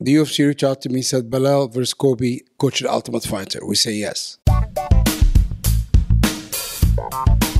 The UFC reached out to me, said Belal versus Kobe, coach the Ultimate Fighter. We say yes.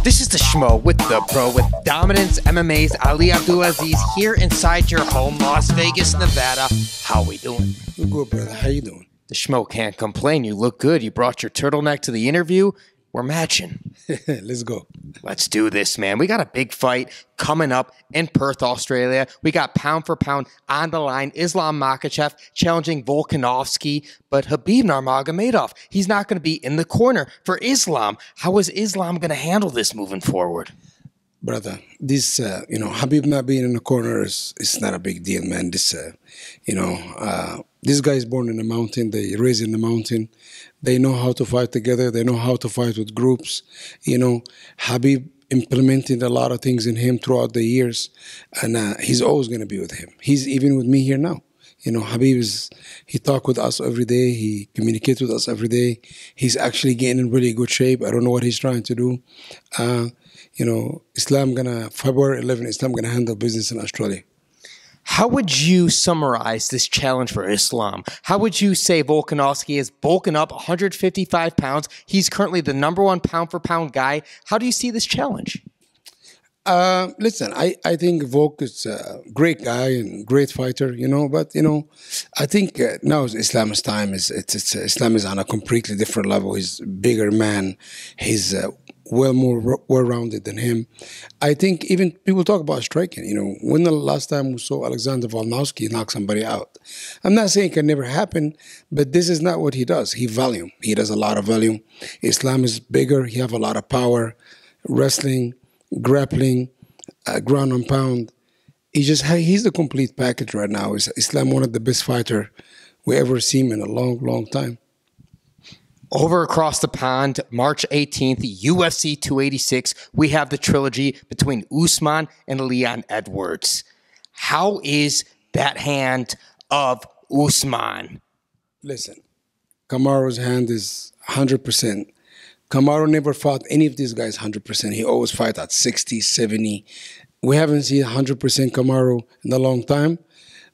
This is the Schmo with the Pro with Dominance MMA's Ali Abdelaziz here inside your home, Las Vegas, Nevada. How we doing? We're good, brother. How you doing? The Schmo can't complain. You look good. You brought your turtleneck to the interview. We're matching. Let's go. Let's do this, man. We got a big fight coming up in Perth, Australia. We got pound for pound on the line. Islam Makhachev challenging Volkanovski, but Khabib Nurmagomedov, he's not going to be in the corner for Islam. How is Islam going to handle this moving forward? Brother, this, Khabib not being in the corner is not a big deal, man. This, this guy is born in the mountain. They raised in the mountain. They know how to fight together. They know how to fight with groups. Khabib implemented a lot of things in him throughout the years, and he's always going to be with him. He's even with me here now. Khabib he talks with us every day. He communicates with us every day. He's actually getting in really good shape. I don't know what he's trying to do. February 11, Islam gonna handle business in Australia. How would you summarize this challenge for Islam? How would you say Volkanovski is bulking up 155 pounds? He's currently the #1 pound-for-pound guy. How do you see this challenge? Listen, I think Volk is a great guy and great fighter, but, I think now is Islam's time. Islam is on a completely different level. He's a bigger man. He's more well-rounded than him. I think even people talk about striking. When the last time we saw Alexander Volkanovski knock somebody out? I'm not saying it can never happen, but this is not what he does. He does a lot of volume. Islam is bigger. He have a lot of power, wrestling, grappling, ground and pound. He's the complete package right now. Islam one of the best fighter we ever seen in a long, long time. Over across the pond, March 18th, UFC 286, we have the trilogy between Usman and Leon Edwards. How is that hand of Usman? Listen, Kamaru's hand is 100%. Kamaru never fought any of these guys 100%. He always fight at 60, 70. We haven't seen 100% Kamaru in a long time.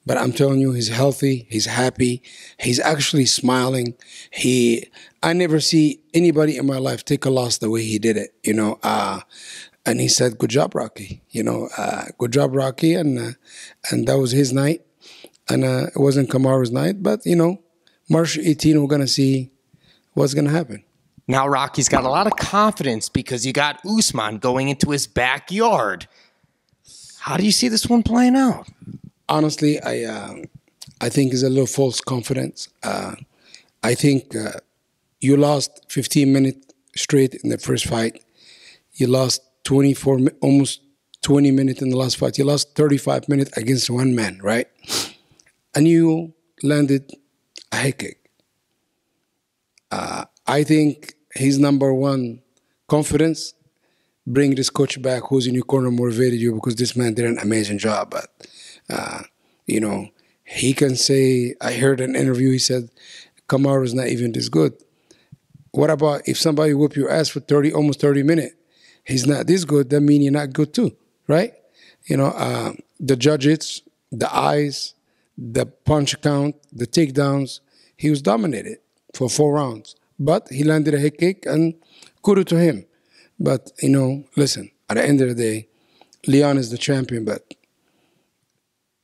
But I'm telling you, he's healthy, he's happy, he's actually smiling. I never see anybody in my life take a loss the way he did it, and he said, good job, Rocky, good job, Rocky, and that was his night, and it wasn't Kamaru's night, but, March 18, we're going to see what's going to happen. Now Rocky's got a lot of confidence because you got Usman going into his backyard. How do you see this one playing out? Honestly, I think it's a little false confidence. I think you lost 15 minutes straight in the first fight. You lost almost 20 minutes in the last fight. You lost 35 minutes against one man, right? And you landed a head kick. I think his #1 confidence, bring this coach back who's in your corner motivated you because this man did an amazing job. But he can say, I heard an interview, he said, Kamaru is not even this good. What about if somebody whoop your ass for almost 30 minutes? He's not this good, that means you're not good too, right? The judges, the eyes, the punch count, the takedowns, he was dominated for 4 rounds. But he landed a head kick and kudos to him. But, listen, at the end of the day, Leon is the champion, but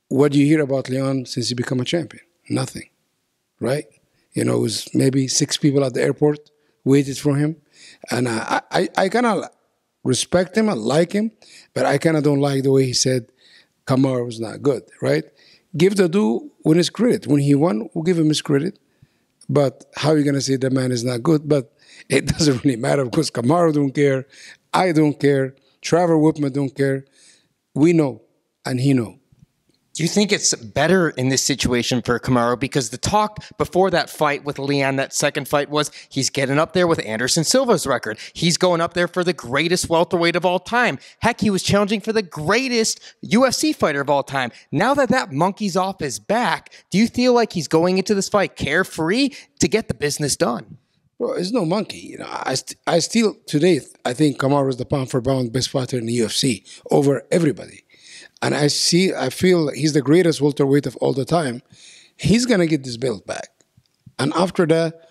what do you hear about Leon since he became a champion? Nothing, right? It was maybe 6 people at the airport waited for him. And I kind of respect him, I like him, but I kind of don't like the way he said Kamaru was not good, right? Give the dude when his credit. When he won, we'll give him his credit. But how are you going to say the man is not good? But it doesn't really matter because Kamaru don't care, I don't care, Trevor Whitman don't care. We know, and he know. Do you think it's better in this situation for Kamaru? Because the talk before that fight with Leon, that second fight, was he's getting up there with Anderson Silva's record. He's going up there for the greatest welterweight of all time. Heck, he was challenging for the greatest UFC fighter of all time. Now that monkey's off his back, do you feel like he's going into this fight carefree to get the business done? Well, it's no monkey. I still, today, I think Kamaru is the pound-for-pound best fighter in the UFC over everybody. And I feel he's the greatest welterweight of all the time. He's going to get this belt back. And after that,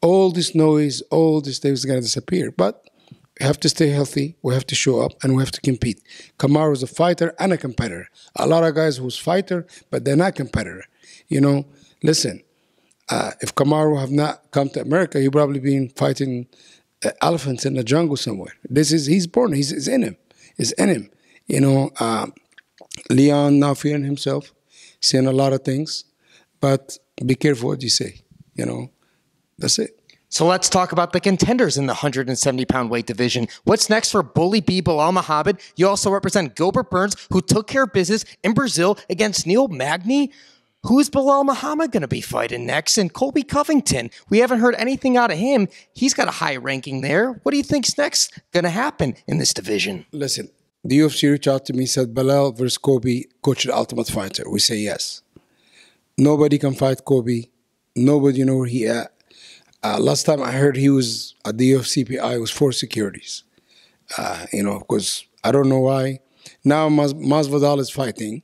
all this noise, all this thing is going to disappear. But we have to stay healthy. We have to show up, and we have to compete. Kamaru is a fighter and a competitor. A lot of guys who's fighter, but they're not competitor. You know, listen, if Kamaru have not come to America, he probably been fighting elephants in the jungle somewhere. He's born. It's in him. It's in him. You know, Leon now fearing himself, saying a lot of things, but be careful what you say. You know, that's it. So let's talk about the contenders in the 170-pound weight division. What's next for Bully B. Belal Muhammad? You also represent Gilbert Burns, who took care of business in Brazil against Neil Magny. Who's Belal Muhammad going to be fighting next? And Colby Covington, we haven't heard anything out of him. He's got a high ranking there. What do you think's next going to happen in this division? Listen, the UFC reached out to me, said Belal versus Colby, coach the Ultimate Fighter. We say yes. Nobody can fight Colby. Nobody know where he at. Last time I heard he was at the UFCPI, it was for securities. You know, because I don't know why. Now Masvidal is fighting.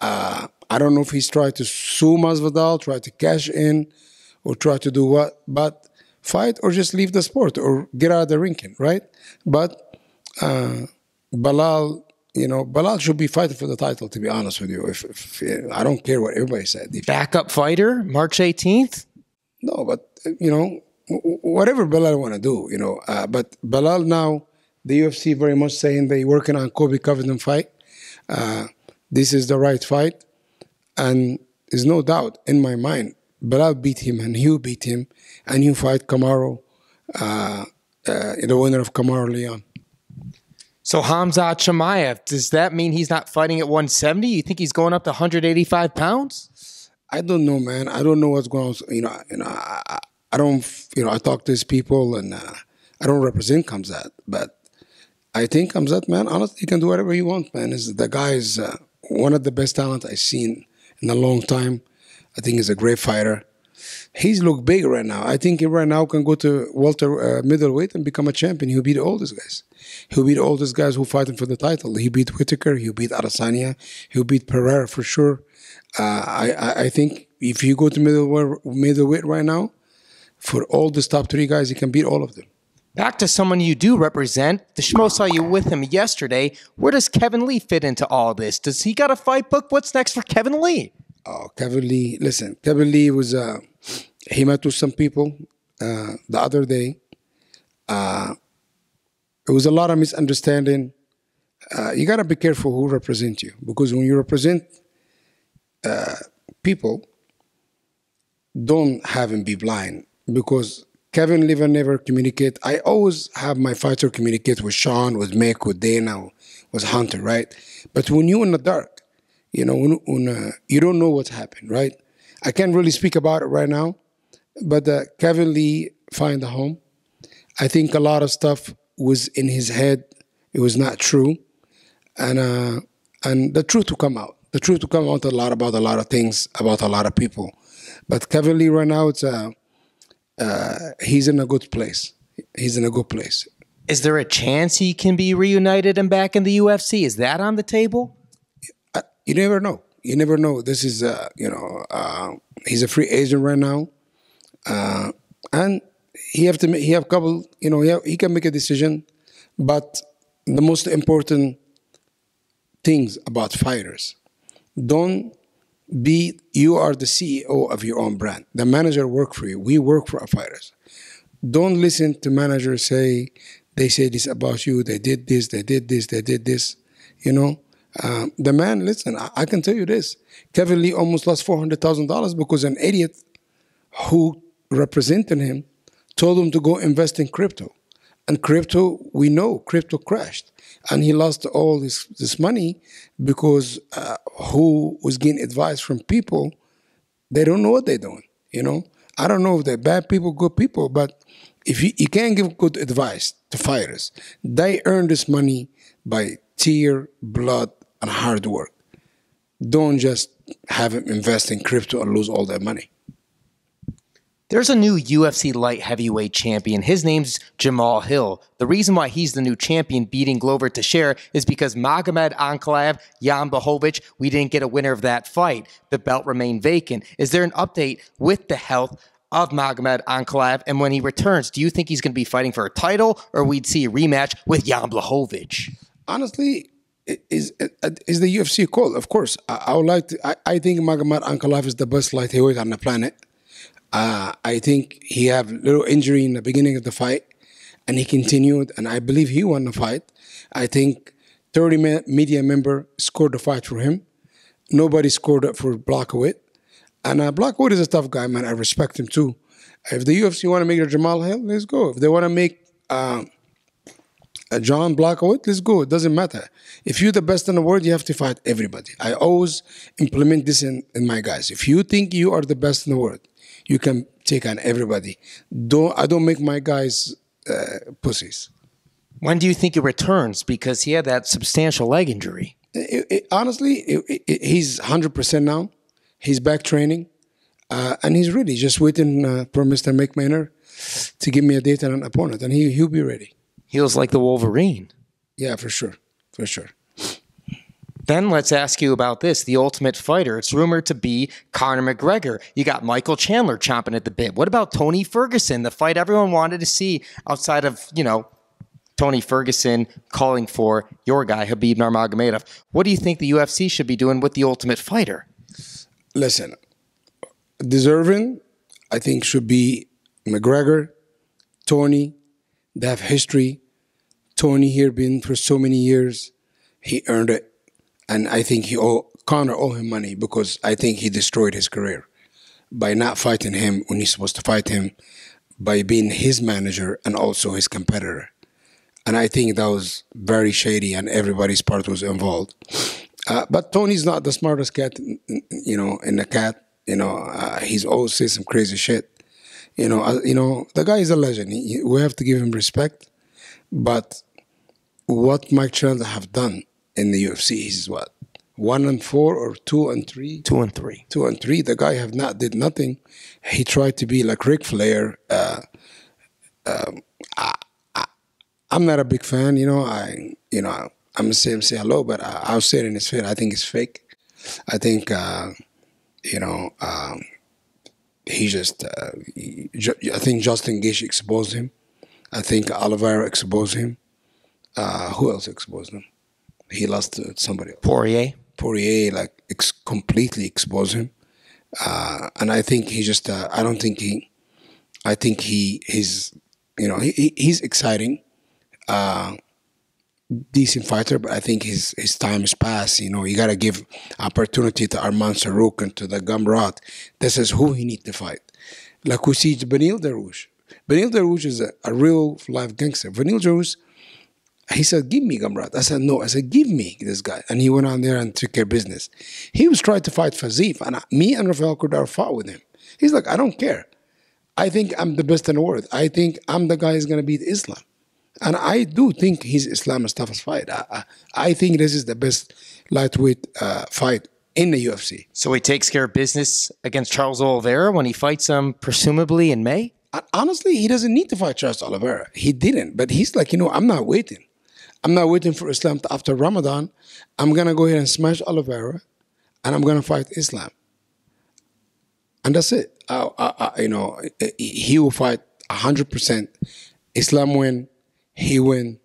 I don't know if he's trying to sue Masvidal, try to cash in, or try to do what, but fight or just leave the sport or get out of the ring, right? But Belal, you know, Belal should be fighting for the title, to be honest with you. If I don't care what everybody said. Backup fighter, March 18th? No, but, you know, whatever Belal want to do, you know. But Belal now, the UFC very much saying they're working on Colby Covington fight. This is the right fight. And there's no doubt in my mind, Belal beat him and he'll beat him. And he'll fight Kamaru, the winner of Kamaru Leon. So Khamzat Chimaev, does that mean he's not fighting at 170? You think he's going up to 185 pounds? I don't know, man. I don't know what's going on. I don't. I talk to these people, and I don't represent Khamzat, but I think Khamzat, man, honestly, he can do whatever he wants, man. The guy is one of the best talent I've seen in a long time. I think he's a great fighter. He's look big right now. I think he right now can go to welter middleweight and become a champion. He'll beat all these guys. He'll beat all these guys who fighting for the title. He beat Whitaker. He'll beat Adesanya. He'll beat Pereira for sure. I think if you go to middleweight right now, for all these top three guys, he can beat all of them. Back to someone you do represent. The Schmo saw you with him yesterday. Where does Kevin Lee fit into all this? Does he got a fight book? What's next for Kevin Lee? Oh, Kevin Lee. Listen, Kevin Lee was, he met with some people the other day. There was a lot of misunderstanding. You got to be careful who represent you, because when you represent people, don't have him be blind, because Kevin Lee never communicate. I always have my fighter communicate with Sean, with Mick, with Dana, with Hunter, right? But when you're in the dark, when you don't know what's happened, right? I can't really speak about it right now, but Kevin Lee find a home. I think a lot of stuff was in his head. It was not true. And the truth will come out. The truth will come out about a lot of things, about a lot of people. But Kevin Lee right now, he's in a good place. He's in a good place. Is there a chance he can be reunited and back in the UFC? Is that on the table? You never know. You never know. This is, he's a free agent right now. And he have couple, he can make a decision. But the most important things about fighters, you are the CEO of your own brand. The manager work for you. We work for our fighters. Don't listen to managers they say this about you, they did this, they did this, they did this. The man, listen, I can tell you this. Kevin Lee almost lost $400,000 because an idiot who represented him told him to go invest in crypto. And crypto, we know, crypto crashed. And he lost all this money because who was getting advice from people, they don't know what they're doing, I don't know if they're bad people, good people, but if you can't give good advice to fighters, they earn this money by tear, blood, and hard work. Don't just have them invest in crypto and lose all their money. There's a new UFC light heavyweight champion. His name's Jamal Hill. The reason why he's the new champion beating Glover Teixeira is because Magomed, Ankalaev, Jan Blachowicz, we didn't get a winner of that fight. The belt remained vacant. Is there an update with the health of Magomed Ankalaev? And when he returns, do you think he's going to be fighting for a title, or we'd see a rematch with Jan Blachowicz? Honestly, is the UFC call? Of course, I would like to. I think Magomed Ankalaev is the best light heavyweight on the planet. I think he had a little injury in the beginning of the fight, and he continued, and I believe he won the fight. I think 30 media member scored the fight for him. Nobody scored it for Blachowicz. And Blachowicz is a tough guy, man. I respect him too. If the UFC want to make a Jamal Hill, let's go. If they want to make a John Blachowicz, let's go. It doesn't matter. If you're the best in the world, you have to fight everybody. I always implement this in my guys. If you think you are the best in the world, you can take on everybody. I don't make my guys pussies. When do you think he returns? Because he had that substantial leg injury. Honestly, he's 100% now. He's back training. And he's ready. Just waiting for Mr. McMahon to give me a date and an opponent. And he'll be ready. He was like the Wolverine. Yeah, for sure. For sure. Then let's ask you about this, the Ultimate Fighter. It's rumored to be Conor McGregor. You got Michael Chandler chomping at the bit. What about Tony Ferguson, the fight everyone wanted to see outside of, Tony Ferguson calling for your guy, Khabib Nurmagomedov? What do you think the UFC should be doing with the Ultimate Fighter? Listen, deserving, I think, should be McGregor, Tony. They have history. Tony here been for so many years. He earned it. And I think Conor owe him money because I think he destroyed his career by not fighting him when he's supposed to fight him, by being his manager and also his competitor. And I think that was very shady and everybody's part was involved. But Tony's not the smartest cat, in the cat. He's always says some crazy shit. The guy is a legend. We have to give him respect. But what Mike Chandler have done in the UFC is what? 1-4 or 2-3? 2-3. 2-3. The guy did nothing. He tried to be like Ric Flair. I'm not a big fan. I'm gonna say hello, but I'll say it in his face. I think it's fake. I think he just. I think Justin Gaethje exposed him. I think Oliveira exposed him. Who else exposed him? He lost to somebody else. Poirier, completely exposed him. And I think he just, I think he's exciting, decent fighter, but I think his time is past. You got to give opportunity to Arman Sarouk and to the Garbrandt. This is who he needs to fight. Like we see Beneil Dariush. Beneil Dariush is a real life gangster. Beneil Dariush, he said, give me Garbrandt. I said, no. I said, give me this guy. And he went on there and took care of business. He was trying to fight Fazif, and me and Rafael Cordeiro fought with him. He's like, I don't care. I think I'm the best in the world. I think I'm the guy who's going to beat Islam. And I do think he's Islam's toughest fight. I think this is the best lightweight fight in the UFC. So he takes care of business against Charles Oliveira when he fights him presumably in May? Honestly, he doesn't need to fight Charles Oliveira. He didn't. But he's like, I'm not waiting. I'm not waiting for Islam after Ramadan. I'm going to go ahead and smash Oliveira, and I'm going to fight Islam. And that's it. He will fight 100%. Islam win, he win,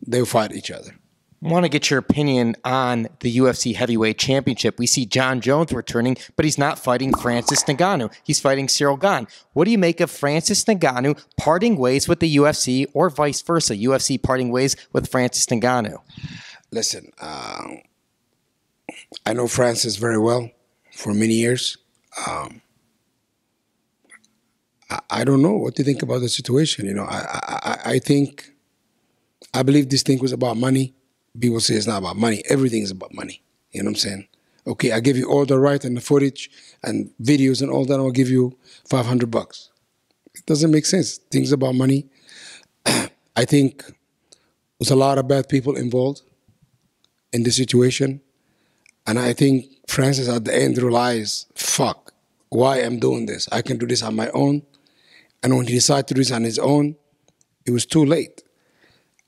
they'll fight each other. I want to get your opinion on the UFC Heavyweight Championship. We see John Jones returning, but he's not fighting Francis Ngannou. He's fighting Cyril Gane. What do you make of Francis Ngannou parting ways with the UFC, or vice versa, UFC parting ways with Francis Ngannou? Listen, I know Francis very well for many years. I don't know what to think about the situation. I believe this thing was about money. People say it's not about money. Everything is about money. You know what I'm saying? Okay, I give you all the right and the footage and videos and all that. I'll give you $500. It doesn't make sense. Things about money. I think there's a lot of bad people involved in this situation. And I think Francis at the end realized, fuck, why I'm doing this? I can do this on my own. And when he decided to do this on his own, it was too late.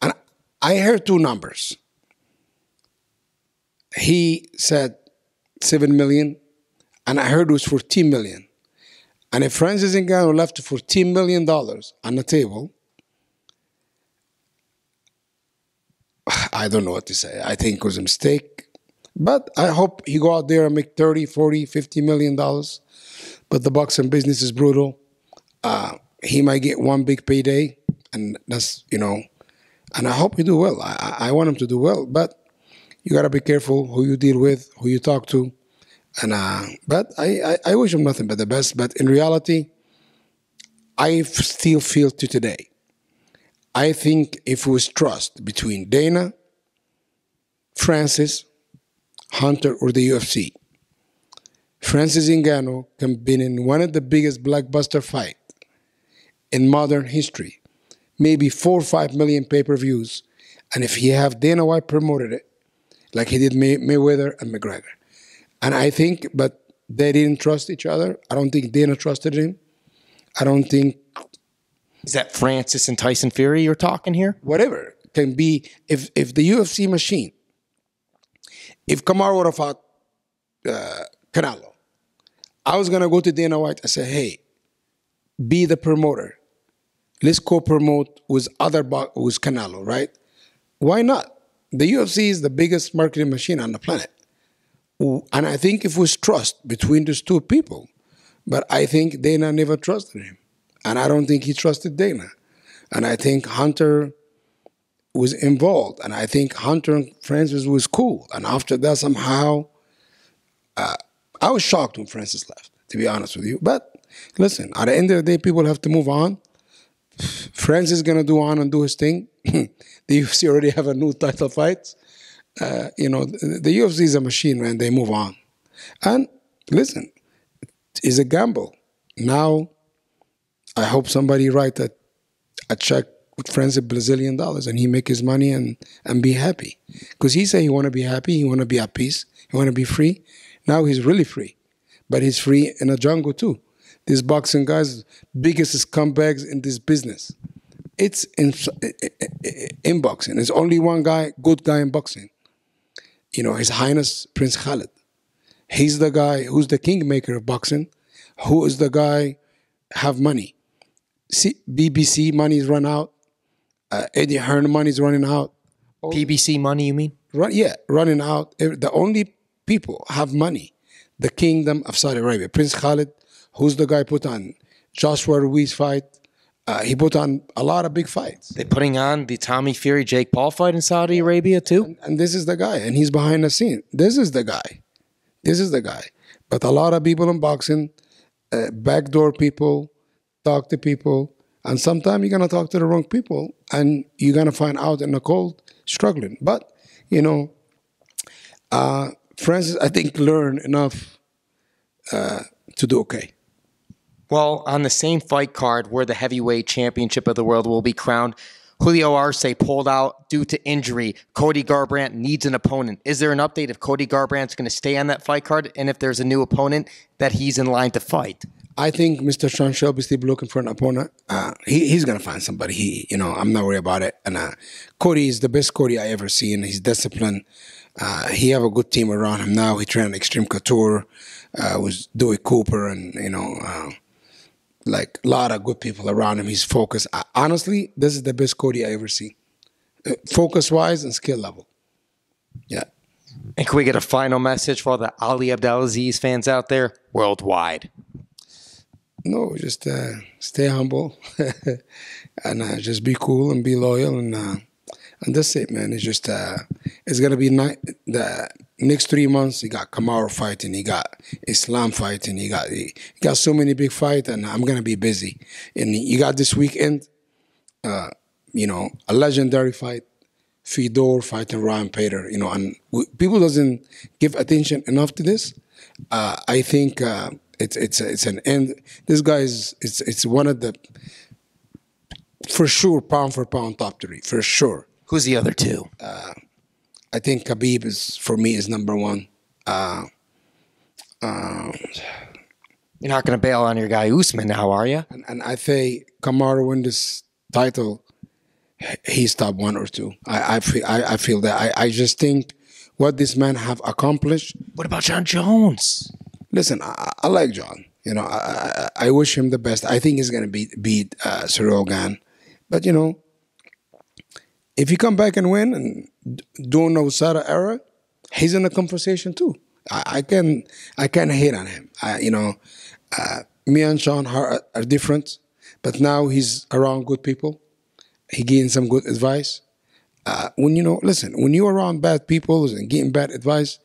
And I heard two numbers. He said 7 million, and I heard it was 14 million. And if Francis Ngannou left $14 million on the table, I don't know what to say. I think it was a mistake. But I hope he go out there and make 30, 40, 50 million dollars. But the boxing business is brutal. He might get one big payday, and that's, and I hope he do well. I want him to do well, but you got to be careful who you deal with, who you talk to. And but I wish him nothing but the best. But in reality, I still feel to today, I think if it was trust between Dana, Francis, Hunter, or the UFC, Francis Ngannou can be in one of the biggest blockbuster fight in modern history, maybe 4 or 5 million pay-per-views, and if he have Dana White promoted it, like he did Mayweather and McGregor. And I think, but they didn't trust each other. I don't think Dana trusted him. I don't think... Is that Francis and Tyson Fury you're talking here? Whatever. Can be, if the UFC machine, if Kamaru would have fought Canelo, I was going to go to Dana White and say, hey, be the promoter. Let's co-promote with with Canelo, right? Why not? The UFC is the biggest marketing machine on the planet. And I think if it was trust between those two people, but I think Dana never trusted him. And I don't think he trusted Dana. And I think Hunter was involved. And I think Hunter and Francis was cool. And after that, somehow, I was shocked when Francis left, to be honest with you. But listen, at the end of the day, people have to move on. Francis is going to do his thing. The UFC already have a new title fight. The UFC is a machine, man. They move on. And listen, it's a gamble. Now, I hope somebody write a check with Francis Brazilian dollars and he make his money and be happy. Because he said he want to be happy, he want to be at peace, he want to be free. Now he's really free. But he's free in a jungle too. These boxing guys, biggest scumbags in this business. It's in boxing. There's only one guy, good guy in boxing. His Highness Prince Khalid. He's the guy who's the kingmaker of boxing, who is the guy have money. See, BBC money's run out. Eddie Hearn money's running out. PBC money, you mean? Running out. The only people have money. The kingdom of Saudi Arabia. Prince Khalid, who's the guy put on Joshua Ruiz fight. He put on a lot of big fights. They're putting on the Tommy Fury Jake Paul fight in Saudi Arabia too. And this is the guy, and he's behind the scene. This is the guy. But a lot of people in boxing, backdoor people, talk to people, and sometimes you're gonna talk to the wrong people, and you're gonna find out in the cold struggling. But Francis, I think, learned enough to do okay. Well, on the same fight card where the heavyweight championship of the world will be crowned, Julio Arce pulled out due to injury. Cody Garbrandt needs an opponent. Is there an update if Cody Garbrandt's going to stay on that fight card and if there's a new opponent that he's in line to fight? I think Mr. Sean Shelby is still looking for an opponent. He's going to find somebody. I'm not worried about it. And Cody is the best Cody I ever seen. He's disciplined. He have a good team around him now. He trained Extreme Couture with Dewey Cooper and, like a lot of good people around him. He's focused. Honestly, this is the best Cody I ever seen. Focus-wise and skill level. Yeah. And can we get a final message for all the Ali Abdelaziz fans out there worldwide? No, just stay humble and just be cool and be loyal and that's it, man. It's just it's gonna be the next 3 months. You got Kamaru fighting, you got Islam fighting, you got so many big fights, and I'm gonna be busy. And you got this weekend, a legendary fight, Fedor fighting Ryan Pater. And people doesn't give attention enough to this. I think it's an end. This guy it's one of the, for sure, pound for pound top 3 for sure. Who's the other two? I think Khabib for me is number 1. You're not going to bail on your guy Usman now, are you? And I say Kamaru win this title, he's top 1 or 2. I feel that. I just think what this man have accomplished. What about John Jones? Listen, I like John. You know, I wish him the best. I think he's going to beat Cyril Gane. But, you know, if he come back and win and during the USADA era, he's in the conversation too. I can't hate on him. Me and Sean are different, but now he's around good people. He getting some good advice. When you're around bad people and getting bad advice,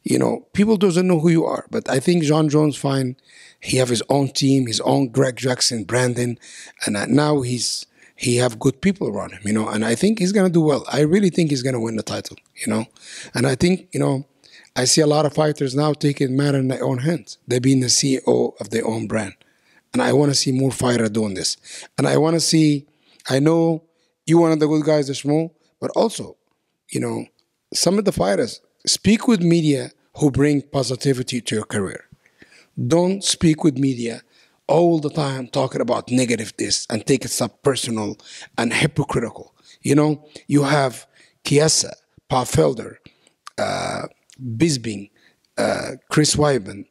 you know, people doesn't know who you are. But I think John Jones fine. He have his own team, his own Greg Jackson, Brandon, and now he have good people around him, you know, and I think he's going to do well. I really think he's going to win the title, you know, and I think, you know, I see a lot of fighters now taking matter in their own hands. They're being the CEO of their own brand, and I want to see more fighters doing this, and I want to see, I know you one of the good guys, the Schmo, but also, you know, some of the fighters, speak with media who bring positivity to your career. Don't speak with media all the time talking about negative this and take it so personal and hypocritical. You know, you have Chiesa, Paul Felder, Bisping, Chris Weidman,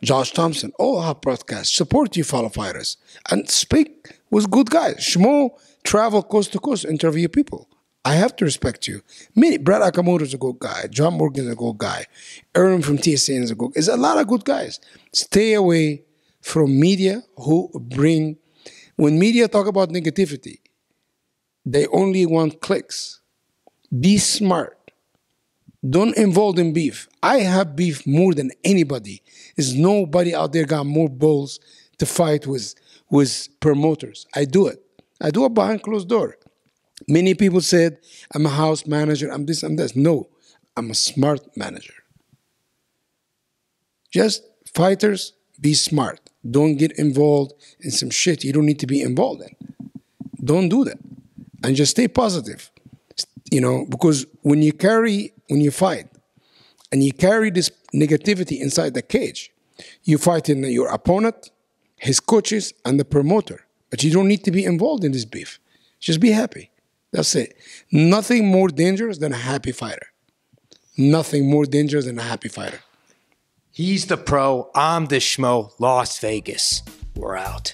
Josh Thompson, all have podcasts. Support your fellow fighters and speak with good guys. Schmo travel coast to coast, interview people. I have to respect you. Brad Akamoto is a good guy. John Morgan is a good guy. Aaron from TSN is a good guy. There's a lot of good guys. Stay away from media who bring, when media talk about negativity, they only want clicks. Be smart. Don't involve in beef. I have beef more than anybody. There's nobody out there got more balls to fight with promoters. I do it. I do it behind closed door. Many people said, I'm a house manager, I'm this, I'm this. No, I'm a smart manager. Just fighters, be smart. Don't get involved in some shit you don't need to be involved in. Don't do that. And just stay positive. You know, because when you fight, and you carry this negativity inside the cage, you fight in your opponent, his coaches, and the promoter. But you don't need to be involved in this beef. Just be happy. That's it. Nothing more dangerous than a happy fighter. Nothing more dangerous than a happy fighter. He's the pro. I'm the Schmo. Las Vegas. We're out.